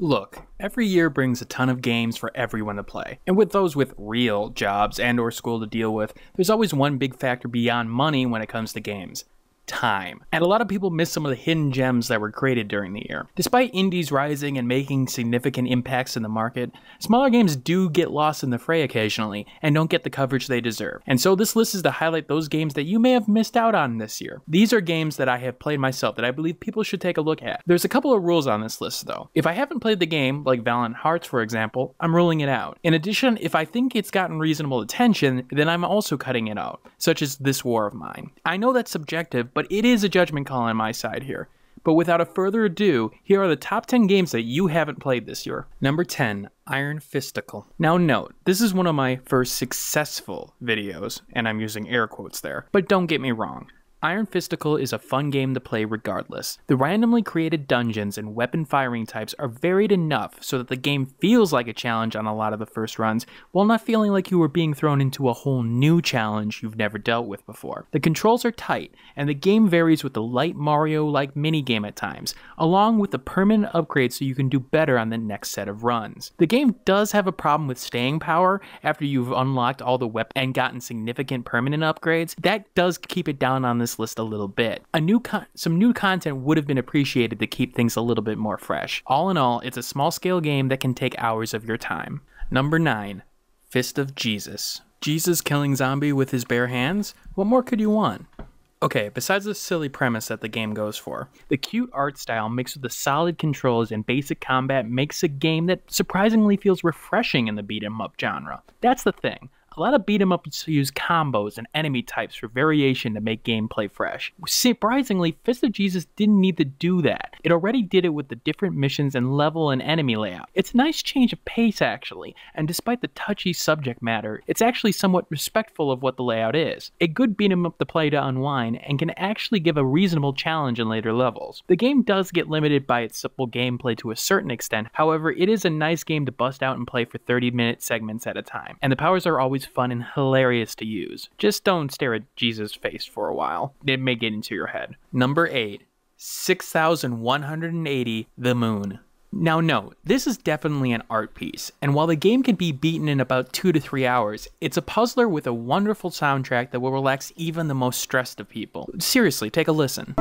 Look, every year brings a ton of games for everyone to play, and with those with real jobs and or school to deal with, there's always one big factor beyond money when it comes to games. Time. And a lot of people miss some of the hidden gems that were created during the year. Despite indies rising and making significant impacts in the market, smaller games do get lost in the fray occasionally and don't get the coverage they deserve. And so this list is to highlight those games that you may have missed out on this year. These are games that I have played myself that I believe people should take a look at. There's a couple of rules on this list though. If I haven't played the game, like Valiant Hearts for example, I'm ruling it out. In addition, if I think it's gotten reasonable attention, then I'm also cutting it out, such as This War of Mine. I know that's subjective, but it is a judgment call on my side here. But without a further ado, here are the top 10 games that you haven't played this year. Number 10, Iron Fisticle. Now note, this is one of my first successful videos, and I'm using air quotes there, but don't get me wrong. Iron Fisticle is a fun game to play regardless. The randomly created dungeons and weapon firing types are varied enough so that the game feels like a challenge on a lot of the first runs, while not feeling like you were being thrown into a whole new challenge you've never dealt with before. The controls are tight, and the game varies with the light Mario-like minigame at times, along with the permanent upgrades so you can do better on the next set of runs. The game does have a problem with staying power after you've unlocked all the weapons and gotten significant permanent upgrades. That does keep it down on this list a little bit. Some new content would have been appreciated to keep things a little bit more fresh. All in all, it's a small scale game that can take hours of your time. Number 9, Fist of Jesus. Jesus killing zombie with his bare hands? What more could you want? Okay, besides the silly premise that the game goes for, the cute art style mixed with the solid controls and basic combat makes a game that surprisingly feels refreshing in the beat 'em up genre. That's the thing. A lot of beat-em-ups use combos and enemy types for variation to make gameplay fresh. Surprisingly, Fist of Jesus didn't need to do that. It already did it with the different missions and level and enemy layout. It's a nice change of pace actually, and despite the touchy subject matter, it's actually somewhat respectful of what the layout is. A good beat-em-up to play to unwind, and can actually give a reasonable challenge in later levels. The game does get limited by its simple gameplay to a certain extent, however it is a nice game to bust out and play for 30-minute segments at a time, and the powers are always fun and hilarious to use. Just don't stare at Jesus' face for a while. It may get into your head. Number 8, 6180 The Moon. Now note, this is definitely an art piece, and while the game can be beaten in about 2 to 3 hours, it's a puzzler with a wonderful soundtrack that will relax even the most stressed of people. Seriously, take a listen.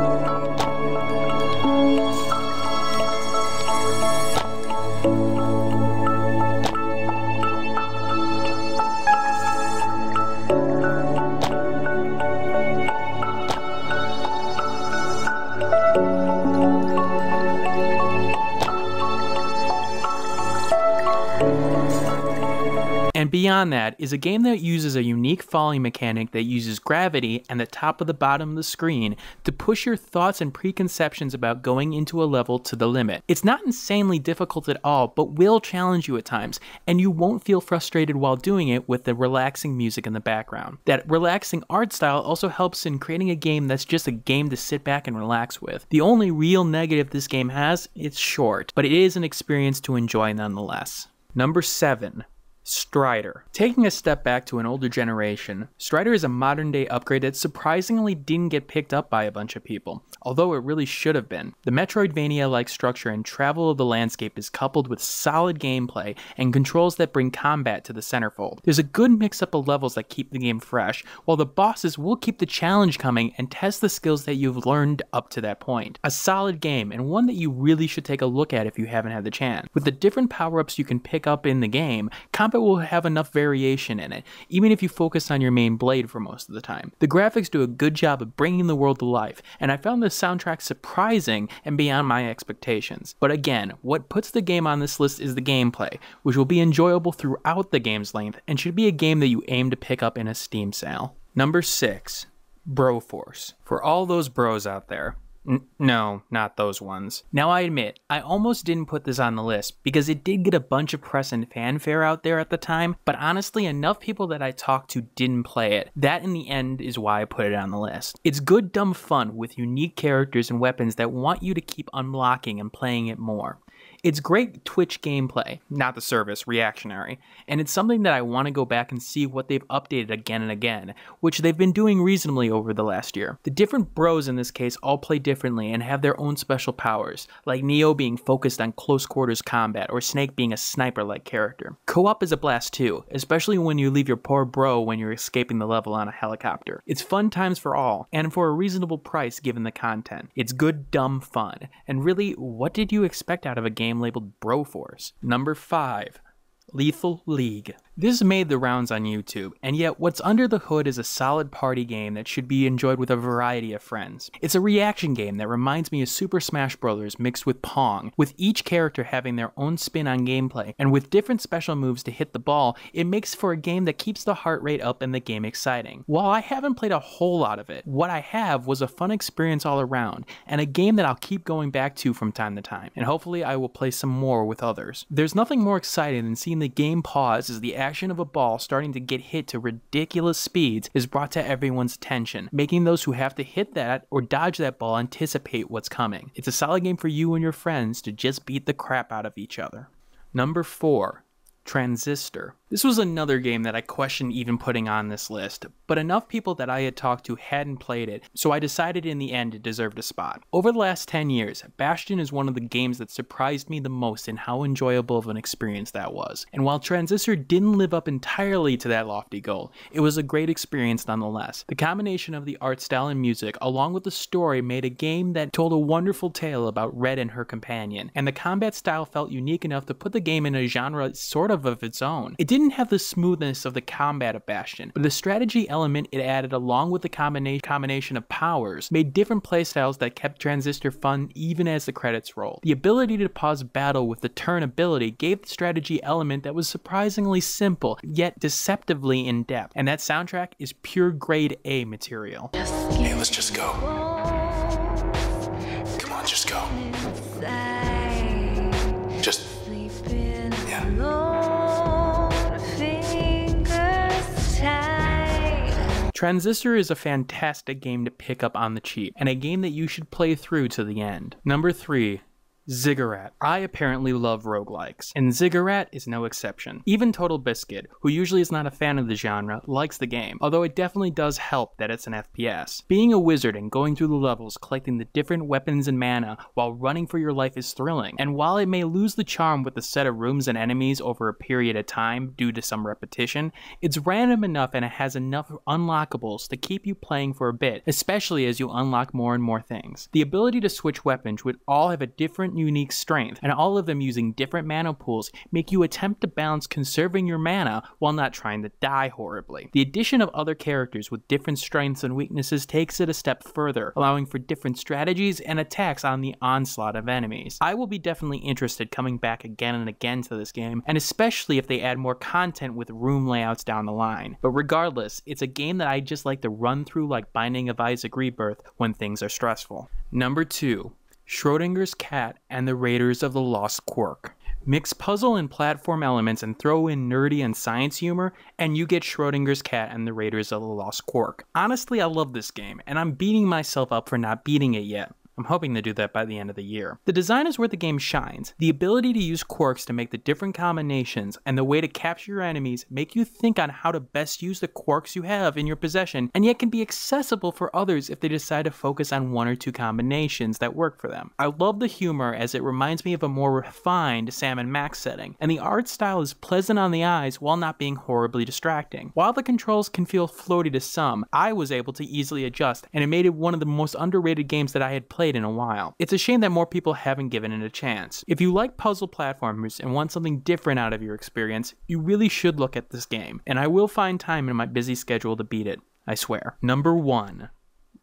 And beyond that is a game that uses a unique falling mechanic that uses gravity and the top of the bottom of the screen to push your thoughts and preconceptions about going into a level to the limit. It's not insanely difficult at all, but will challenge you at times, and you won't feel frustrated while doing it with the relaxing music in the background. That relaxing art style also helps in creating a game that's just a game to sit back and relax with. The only real negative this game has, it's short, but it is an experience to enjoy nonetheless. Number 7. Strider. Taking a step back to an older generation, Strider is a modern day upgrade that surprisingly didn't get picked up by a bunch of people, although it really should have been. The Metroidvania-like structure and travel of the landscape is coupled with solid gameplay and controls that bring combat to the centerfold. There's a good mix-up of levels that keep the game fresh, while the bosses will keep the challenge coming and test the skills that you've learned up to that point. A solid game, and one that you really should take a look at if you haven't had the chance. With the different power-ups you can pick up in the game, combat will have enough variation in it, even if you focus on your main blade for most of the time. The graphics do a good job of bringing the world to life, and I found the soundtrack surprising and beyond my expectations. But again, what puts the game on this list is the gameplay, which will be enjoyable throughout the game's length and should be a game that you aim to pick up in a Steam sale. Number 6. Broforce. For all those bros out there. No, not those ones. Now I admit, I almost didn't put this on the list because it did get a bunch of press and fanfare out there at the time, but honestly enough people that I talked to didn't play it. That in the end is why I put it on the list. It's good dumb fun with unique characters and weapons that want you to keep unlocking and playing it more. It's great Twitch gameplay, not the service, reactionary, and it's something that I want to go back and see what they've updated again and again, which they've been doing reasonably over the last year. The different bros in this case all play differently and have their own special powers, like Neo being focused on close quarters combat or Snake being a sniper-like character. Co-op is a blast too, especially when you leave your poor bro when you're escaping the level on a helicopter. It's fun times for all, and for a reasonable price given the content. It's good, dumb fun, and really, what did you expect out of a game labeled Broforce? Number 5. Lethal League. This made the rounds on YouTube, and yet what's under the hood is a solid party game that should be enjoyed with a variety of friends. It's a reaction game that reminds me of Super Smash Bros. Mixed with Pong, with each character having their own spin on gameplay, and with different special moves to hit the ball, it makes for a game that keeps the heart rate up and the game exciting. While I haven't played a whole lot of it, what I have was a fun experience all around, and a game that I'll keep going back to from time to time, and hopefully I will play some more with others. There's nothing more exciting than seeing the game pause as the action of a ball starting to get hit to ridiculous speeds is brought to everyone's attention, making those who have to hit that or dodge that ball anticipate what's coming. It's a solid game for you and your friends to just beat the crap out of each other. Number 4. Transistor. This was another game that I questioned even putting on this list, but enough people that I had talked to hadn't played it, so I decided in the end it deserved a spot. Over the last 10 years, Bastion is one of the games that surprised me the most in how enjoyable of an experience that was. And while Transistor didn't live up entirely to that lofty goal, it was a great experience nonetheless. The combination of the art style and music, along with the story, made a game that told a wonderful tale about Red and her companion, and the combat style felt unique enough to put the game in a genre sort of its own. It didn't have the smoothness of the combat of Bastion, but the strategy element it added along with the combination of powers made different playstyles that kept Transistor fun even as the credits rolled. The ability to pause battle with the turn ability gave the strategy element that was surprisingly simple, yet deceptively in depth, and that soundtrack is pure grade A material. Hey, let's just go. Come on, just go. Just... yeah. Transistor is a fantastic game to pick up on the cheap, and a game that you should play through to the end. Number 3. Ziggurat. I apparently love roguelikes, and Ziggurat is no exception. Even Total Biscuit, who usually is not a fan of the genre, likes the game, although it definitely does help that it's an FPS. Being a wizard and going through the levels, collecting the different weapons and mana while running for your life is thrilling, and while it may lose the charm with the set of rooms and enemies over a period of time due to some repetition, it's random enough and it has enough unlockables to keep you playing for a bit, especially as you unlock more and more things. The ability to switch weapons would all have a different unique strength, and all of them using different mana pools make you attempt to balance conserving your mana while not trying to die horribly. The addition of other characters with different strengths and weaknesses takes it a step further, allowing for different strategies and attacks on the onslaught of enemies. I will be definitely interested coming back again and again to this game, and especially if they add more content with room layouts down the line. But regardless, it's a game that I just like to run through like Binding of Isaac Rebirth when things are stressful. Number 2. Schrodinger's Cat and the Raiders of the Lost Quark. Mix puzzle and platform elements and throw in nerdy and science humor, and you get Schrodinger's Cat and the Raiders of the Lost Quark. Honestly, I love this game, and I'm beating myself up for not beating it yet. I'm hoping to do that by the end of the year. The design is where the game shines. The ability to use quirks to make the different combinations and the way to capture your enemies make you think on how to best use the quirks you have in your possession, and yet can be accessible for others if they decide to focus on one or two combinations that work for them. I love the humor as it reminds me of a more refined Sam and Max setting, and the art style is pleasant on the eyes while not being horribly distracting. While the controls can feel floaty to some, I was able to easily adjust, and it made it one of the most underrated games that I had played in a while. It's a shame that more people haven't given it a chance. If you like puzzle platformers and want something different out of your experience, you really should look at this game, and I will find time in my busy schedule to beat it, I swear. Number 1.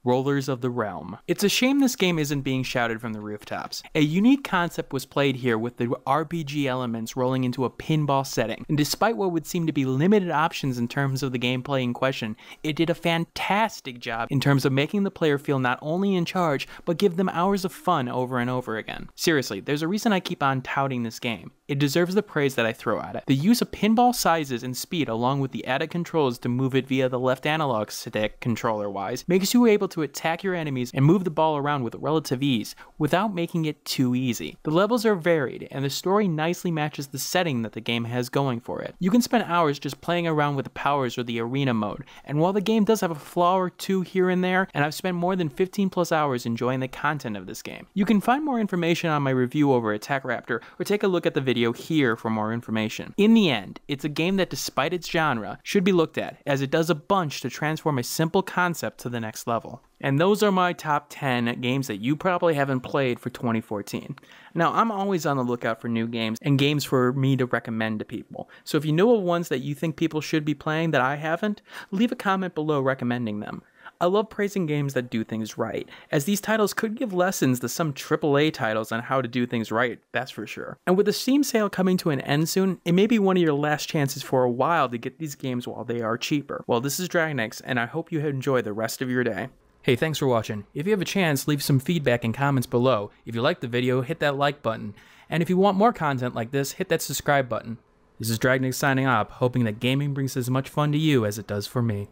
Rollers of the Realm. It's a shame this game isn't being shouted from the rooftops. A unique concept was played here with the RPG elements rolling into a pinball setting, and despite what would seem to be limited options in terms of the gameplay in question, it did a fantastic job in terms of making the player feel not only in charge, but give them hours of fun over and over again. Seriously, there's a reason I keep on touting this game. it deserves the praise that I throw at it. The use of pinball sizes and speed along with the added controls to move it via the left analog stick controller-wise makes you able to attack your enemies and move the ball around with relative ease without making it too easy. The levels are varied and the story nicely matches the setting that the game has going for it. You can spend hours just playing around with the powers or the arena mode, and while the game does have a flaw or two here and there, and I've spent more than 15 plus hours enjoying the content of this game. You can find more information on my review over at TechRaptor or take a look at the video here for more information. In the end, it's a game that despite its genre should be looked at, as it does a bunch to transform a simple concept to the next level. And those are my top 10 games that you probably haven't played for 2014. Now, I'm always on the lookout for new games and games for me to recommend to people. So if you know of ones that you think people should be playing that I haven't, leave a comment below recommending them. I love praising games that do things right, as these titles could give lessons to some AAA titles on how to do things right, that's for sure. And with the Steam sale coming to an end soon, it may be one of your last chances for a while to get these games while they are cheaper. Well, this is Dragnix, and I hope you enjoy the rest of your day. Hey, thanks for watching. If you have a chance, leave some feedback and comments below. If you liked the video, hit that like button. And if you want more content like this, hit that subscribe button. This is Dragnix signing off, hoping that gaming brings as much fun to you as it does for me.